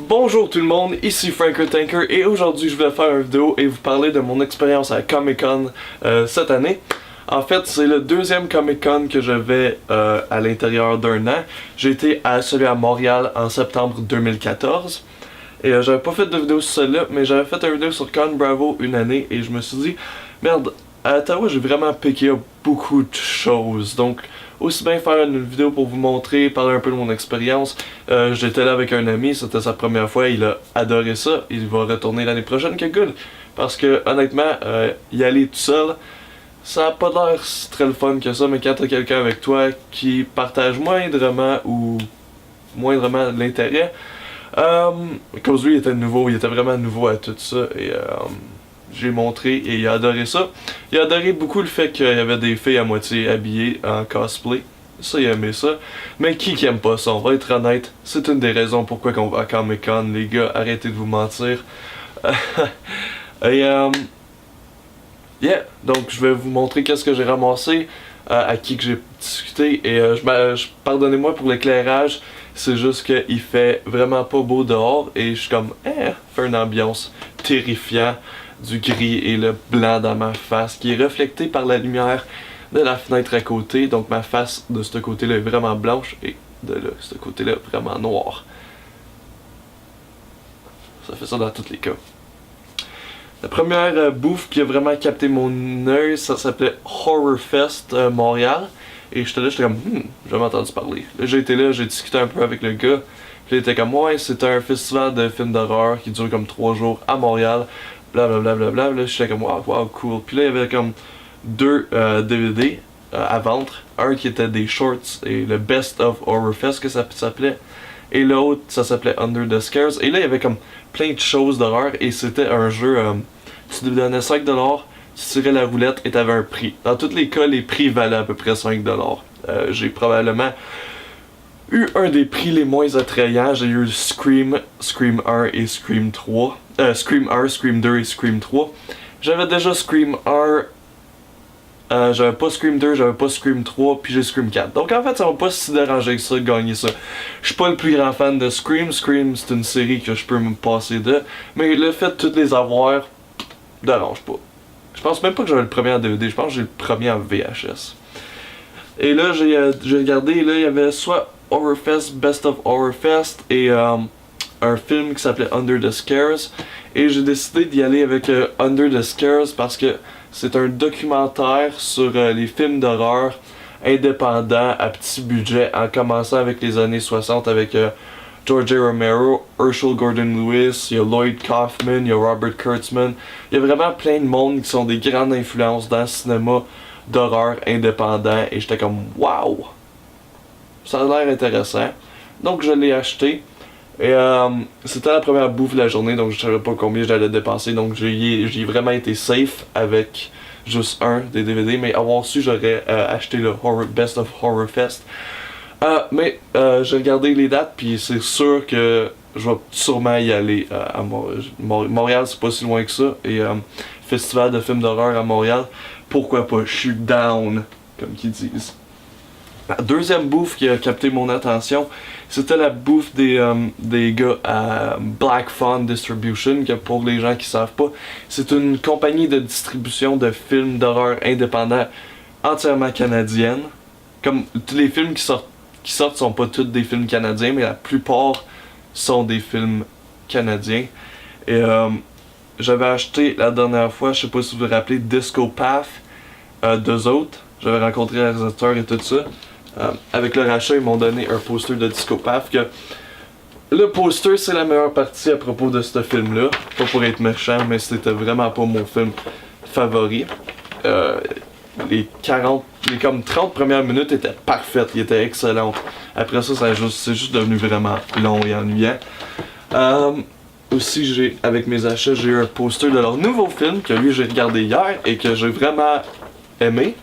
Bonjour tout le monde, ici Franker Tanker et aujourd'hui je vais faire une vidéo et vous parler de mon expérience à Comic Con cette année. En fait, c'est le deuxième Comic Con que je vais à l'intérieur d'un an. J'ai été à celui à Montréal en septembre 2014 et j'avais pas fait de vidéo sur celui-là, mais j'avais fait une vidéo sur Con Bravo une année et je me suis dit, merde, à Ottawa j'ai vraiment piqué up beaucoup de choses, donc aussi bien faire une vidéo pour vous montrer, parler un peu de mon expérience. J'étais là avec un ami, c'était sa première fois, il a adoré ça, il va retourner l'année prochaine, que good. Parce que honnêtement, y aller tout seul, ça a pas l'air très le fun que ça, mais quand t'as quelqu'un avec toi qui partage moindrement de l'intérêt, cause lui il était nouveau, il était vraiment nouveau à tout ça, et j'ai montré et il a adoré ça. Il a adoré beaucoup le fait qu'il y avait des filles à moitié habillées en cosplay. Ça, il a aimé ça. Mais qui aime pas ça? On va être honnête. C'est une des raisons pourquoi on va à Comic Con. Les gars, arrêtez de vous mentir. Et yeah, donc je vais vous montrer qu'est-ce que j'ai ramassé, à qui que j'ai discuté. Et pardonnez-moi pour l'éclairage. C'est juste qu'il fait vraiment pas beau dehors. Et je suis comme, fait une ambiance terrifiante. Du gris et le blanc dans ma face qui est reflété par la lumière de la fenêtre à côté. Donc ma face de ce côté-là est vraiment blanche et de là, ce côté-là vraiment noir. Ça fait ça dans tous les cas. La première bouffe qui a vraiment capté mon œil, ça s'appelait Horror Fest Montréal. Et j'étais là, j'étais comme, j'ai jamais entendu parler. Là j'ai été là, j'ai discuté un peu avec le gars. Puis il était comme, ouais, c'est un festival de films d'horreur qui dure comme 3 jours à Montréal. Blablabla, là j'étais comme wow, cool. Puis là il y avait comme deux DVD à vendre. Un qui était des shorts et le Best of Horror Fest que ça s'appelait. Et l'autre ça s'appelait Under the Scares. Et là il y avait comme plein de choses d'horreur et c'était un jeu, tu te donnais 5$, tu tirais la roulette et t'avais un prix. Dans tous les cas les prix valaient à peu près 5$. J'ai probablement eu un des prix les moins attrayants. J'ai eu Scream, Scream 1 et Scream 3. Scream 1, Scream 2 et Scream 3. J'avais déjà Scream 1, j'avais pas Scream 2, j'avais pas Scream 3, puis j'ai Scream 4. Donc en fait, ça m'a pas si dérangé que ça de gagner ça. Je suis pas le plus grand fan de Scream. Scream, c'est une série que je peux me passer de. Mais le fait de toutes les avoir, dérange pas. Je pense même pas que j'avais le premier en DVD, je pense que j'ai le premier en VHS. Et là, j'ai regardé, là, il y avait soit Horror Fest, Best of Horror Fest, et un film qui s'appelait Under the Scares. Et j'ai décidé d'y aller avec Under the Scares parce que c'est un documentaire sur les films d'horreur indépendants à petit budget, en commençant avec les années 60 avec George A. Romero, Herschel Gordon Lewis, il y a Lloyd Kaufman, il y a Robert Kurtzman. Il y a vraiment plein de monde qui sont des grandes influences dans le cinéma d'horreur indépendant. Et j'étais comme wow! Ça a l'air intéressant. Donc je l'ai acheté. Et c'était la première bouffe de la journée, donc je savais pas combien j'allais dépenser. Donc j'ai vraiment été safe avec juste un des DVD. Mais avoir su, j'aurais acheté le Best of Horror Fest. Mais j'ai regardé les dates, puis c'est sûr que je vais sûrement y aller à Montréal, c'est pas si loin que ça. Et festival de films d'horreur à Montréal, pourquoi pas, je suis down, comme qu'ils disent. La deuxième bouffe qui a capté mon attention, c'était la bouffe des gars à Black Fawn Distribution, que pour les gens qui savent pas, c'est une compagnie de distribution de films d'horreur indépendants entièrement canadienne. Comme tous les films qui sortent sont pas tous des films canadiens, mais la plupart sont des films canadiens. Et j'avais acheté la dernière fois, je sais pas si vous vous rappelez, Disco Path, d'eux autres. J'avais rencontré le réalisateur et tout ça. Avec le rachat, ils m'ont donné un poster de Disco Path. Que le poster, c'est la meilleure partie à propos de ce film-là. Pas pour être méchant, mais c'était vraiment pas mon film favori. Les comme 30 premières minutes étaient parfaites, ils étaient excellentes. Après ça, c'est juste devenu vraiment long et ennuyant. Aussi, avec mes achats, j'ai eu un poster de leur nouveau film que lui j'ai regardé hier et que j'ai vraiment aimé.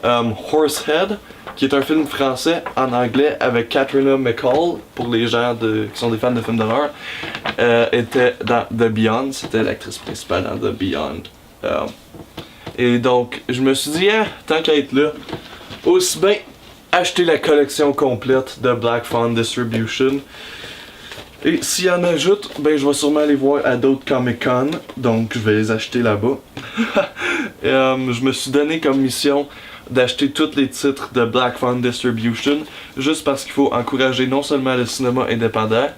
Horsehead, qui est un film français en anglais avec Katrina McCall, pour les gens qui sont des fans de films d'horreur, était dans The Beyond, c'était l'actrice principale dans The Beyond. Et donc, je me suis dit, tant qu'à être là, aussi bien acheter la collection complète de Black Fawn Distribution. Et s'il y en ajoute, ben je vais sûrement aller voir à d'autres Comic-Con, donc je vais les acheter là-bas. Et, je me suis donné comme mission d'acheter tous les titres de Black Phone Distribution, juste parce qu'il faut encourager non seulement le cinéma indépendant,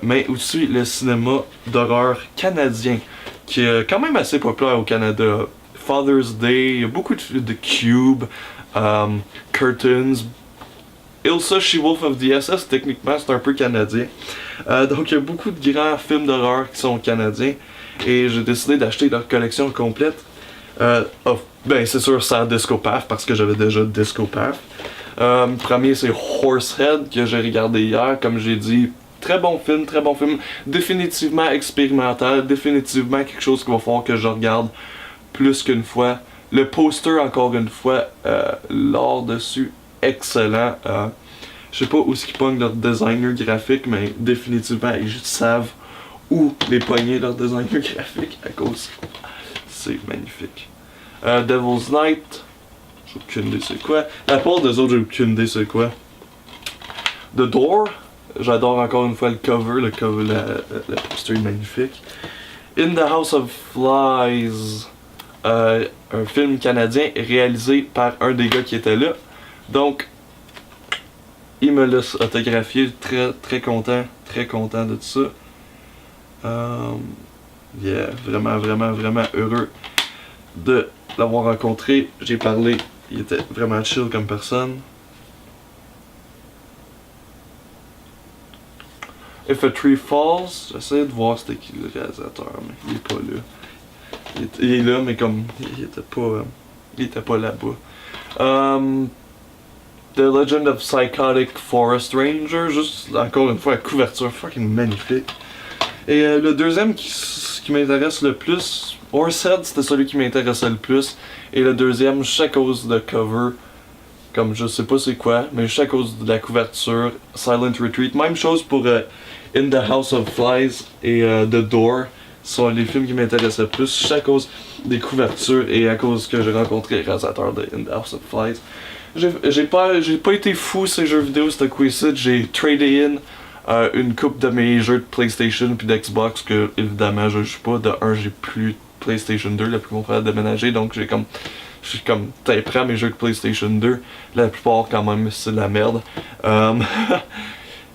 mais aussi le cinéma d'horreur canadien, qui est quand même assez populaire au Canada. Father's Day, il y a beaucoup de Cube, Curtains, Ilsa She-Wolf of the SS, techniquement c'est un peu canadien. Donc il y a beaucoup de grands films d'horreur qui sont canadiens, et j'ai décidé d'acheter leur collection complète. Ben c'est sûr sans Disco Path, parce que j'avais déjà Disco Path. Premier c'est Horsehead, que j'ai regardé hier, comme j'ai dit. Très bon film, définitivement expérimental, définitivement quelque chose qu'il va falloir que je regarde plus qu'une fois. Le poster, encore une fois, l'art dessus, excellent. Je sais pas où ils pognent leur designer graphique, mais définitivement, ils savent où les pogner leur designer graphique, à cause c'est magnifique. Devil's Night, j'ai aucune idée c'est quoi. À part des autres, j'ai aucune idée c'est quoi. The Door, j'adore encore une fois le cover, le poster est magnifique. In the House of Flies, un film canadien réalisé par un des gars qui était là. Donc, il me l'a autographié, très content de ça. Yeah, vraiment heureux de l'avoir rencontré. J'ai parlé, il était vraiment chill comme personne. If a Tree Falls, j'essaie de voir c'était qui le réalisateur, mais il est pas là. Il est là, mais comme il était pas là-bas. The Legend of Psychotic Forest Ranger, juste encore une fois la couverture fucking magnifique. Et le deuxième qui m'intéresse le plus, Horsehead, c'était celui qui m'intéressait le plus. Et le deuxième, juste à cause de cover, comme je sais pas c'est quoi, mais juste à cause de la couverture, Silent Retreat. Même chose pour In the House of Flies et The Door, sont les films qui m'intéressent le plus, juste à cause des couvertures et à cause que j'ai rencontré le réalisateur de In the House of Flies. J'ai pas été fou ces jeux vidéo, c'était quiz. J'ai tradé in une coupe de mes jeux de PlayStation puis d'Xbox que évidemment je joue pas. De un, j'ai plus de PlayStation 2, là, puis mon frère a déménagé, donc je suis comme très prêt à mes jeux de PlayStation 2. La plupart quand même c'est de la merde.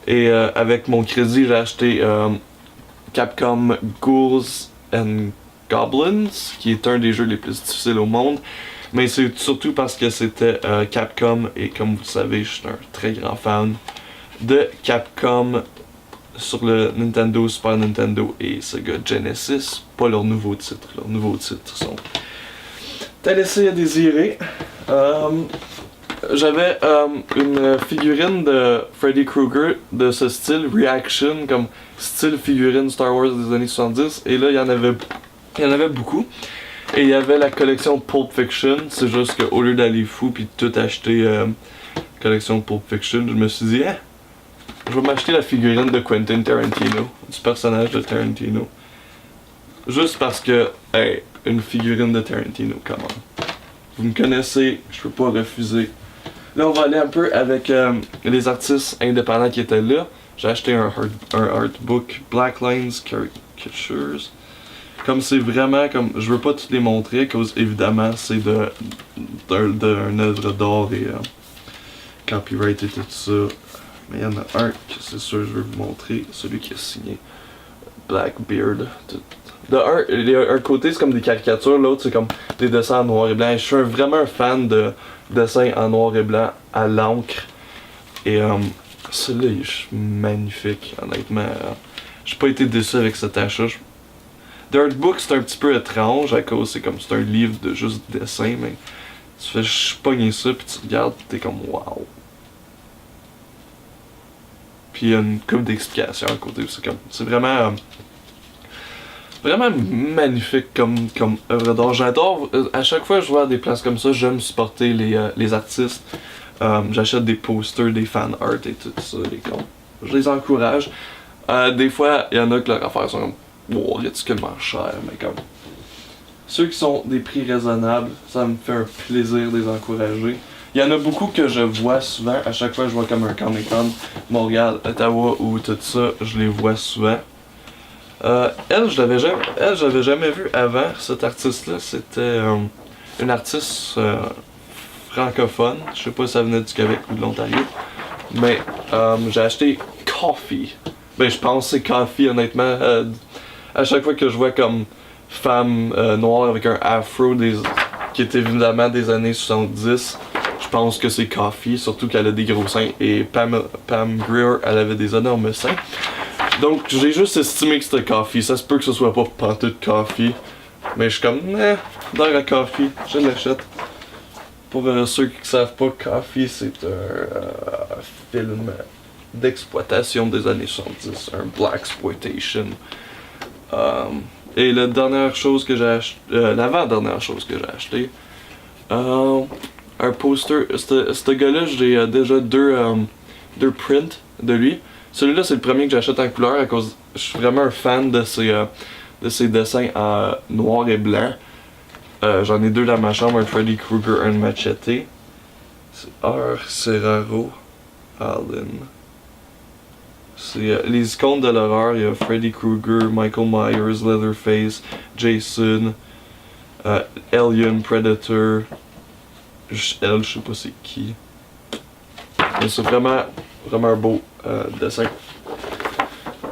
Et avec mon crédit j'ai acheté Capcom Ghouls and Goblins, qui est un des jeux les plus difficiles au monde. Mais c'est surtout parce que c'était Capcom, et comme vous le savez, je suis un très grand fan de Capcom sur le Nintendo, Super Nintendo et Sega Genesis. Pas leurs nouveaux titres. Leurs nouveaux titres sont à laisser à désirer. J'avais une figurine de Freddy Krueger de ce style Reaction, comme style figurine Star Wars des années 70, et là il y en avait beaucoup. Et il y avait la collection Pulp Fiction, c'est juste qu'au lieu d'aller fou puis de tout acheter collection Pulp Fiction, je me suis dit, je vais m'acheter la figurine de Quentin Tarantino, du personnage de Tarantino. Juste parce que, une figurine de Tarantino, come on. Vous me connaissez, je peux pas refuser. Là, on va aller un peu avec les artistes indépendants qui étaient là. J'ai acheté un artbook Black Lines Caricatures. Comme c'est vraiment comme. Je veux pas toutes les montrer, cause évidemment c'est d'un œuvre d'art et copyright et tout ça. Mais il y en a un que c'est sûr je veux vous montrer, celui qui a signé Blackbeard. Un côté c'est comme des caricatures, l'autre c'est comme des dessins en noir et blanc. Je suis vraiment un fan de dessins en noir et blanc à l'encre. Et celui-là il est magnifique, honnêtement. J'ai pas été déçu avec cet achat. The Artbook c'est un petit peu étrange à cause c'est un livre de juste dessin, mais tu fais pogner ça puis tu regardes t'es comme wow. Puis il y a une couple d'explications à côté, c'est vraiment magnifique comme œuvre d'art. J'adore, à chaque fois que je vois des places comme ça, j'aime supporter les artistes. J'achète des posters, des fan art et tout ça, je les encourage. Des fois il y en a que leurs affaires sont comme ridiculement cher, mais comme ceux qui sont des prix raisonnables, ça me fait un plaisir de les encourager. Il y en a beaucoup que je vois souvent. À chaque fois que je vois comme un Comic-Con, Montréal, Ottawa ou tout ça, je les vois souvent. Elle, je l'avais jamais vue avant, cet artiste-là. C'était une artiste francophone. Je sais pas si ça venait du Québec ou de l'Ontario. Mais j'ai acheté Coffee. Ben, je pense que c'est Coffee, honnêtement. À chaque fois que je vois comme femme noire avec un afro qui est évidemment des années 70, je pense que c'est Coffee, surtout qu'elle a des gros seins. Et Pam Grier, elle avait des énormes seins. Donc j'ai juste estimé que c'était Coffee. Ça se peut que ce soit pas pantoute Coffee. Mais je suis comme, dans la Coffee, je l'achète. Pour ceux qui ne savent pas, Coffee, c'est un film d'exploitation des années 70, un Black Exploitation. Et la dernière chose que j'ai acheté, l'avant-dernière chose que j'ai acheté, un poster. Ce gars-là, j'ai déjà deux prints de lui. Celui-là, c'est le premier que j'achète en couleur à cause. Je suis vraiment un fan de ses dessins en noir et blanc. J'en ai deux dans ma chambre, un Freddy Krueger, un Machete. C'est R. Serraro Allen. C'est les icônes de l'horreur, il y a Freddy Krueger, Michael Myers, Leatherface, Jason, Alien, Predator. Elle, je sais pas c'est qui. Mais c'est vraiment un beau dessin.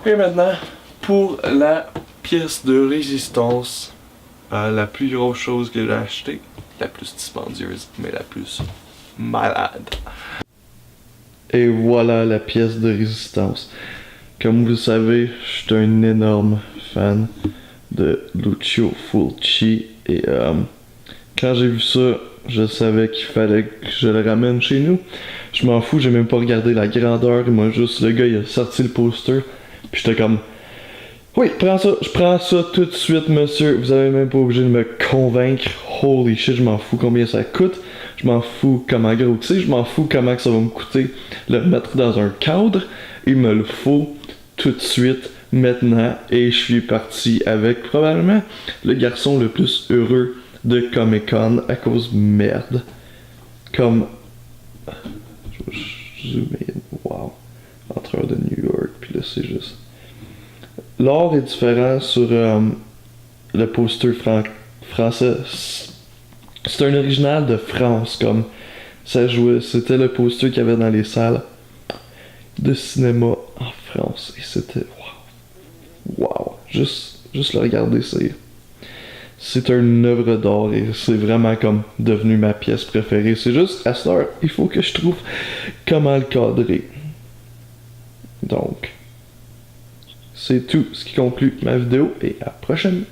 Et maintenant, pour la pièce de résistance, la plus grosse chose que j'ai achetée, la plus dispendieuse, mais la plus malade. Et voilà la pièce de résistance. Comme vous le savez, je suis un énorme fan de Lucio Fulci et quand j'ai vu ça, je savais qu'il fallait que je le ramène chez nous. Je m'en fous, j'ai même pas regardé la grandeur, moi juste le gars il a sorti le poster, puis j'étais comme oui, prends ça, je prends ça tout de suite monsieur, vous avez même pas obligé de me convaincre, holy shit, je m'en fous combien ça coûte, je m'en fous comment gros c'est, je m'en fous comment ça va me coûter le mettre dans un cadre, il me le faut tout de suite, maintenant, et je suis parti avec probablement le garçon le plus heureux de Comic-Con à cause merde. Comme. Je vais zoomer in. Wow. Entre de New York, puis là c'est juste. L'art est différent sur le poster français. C'est un original de France, comme ça jouait. C'était le poster qu'il y avait dans les salles de cinéma en France. Et c'était. Wow. Wow. Juste le regarder, c'est une œuvre d'art et c'est vraiment comme devenu ma pièce préférée. C'est juste, à cette heure, il faut que je trouve comment le cadrer. Donc, c'est tout ce qui conclut ma vidéo et à la prochaine.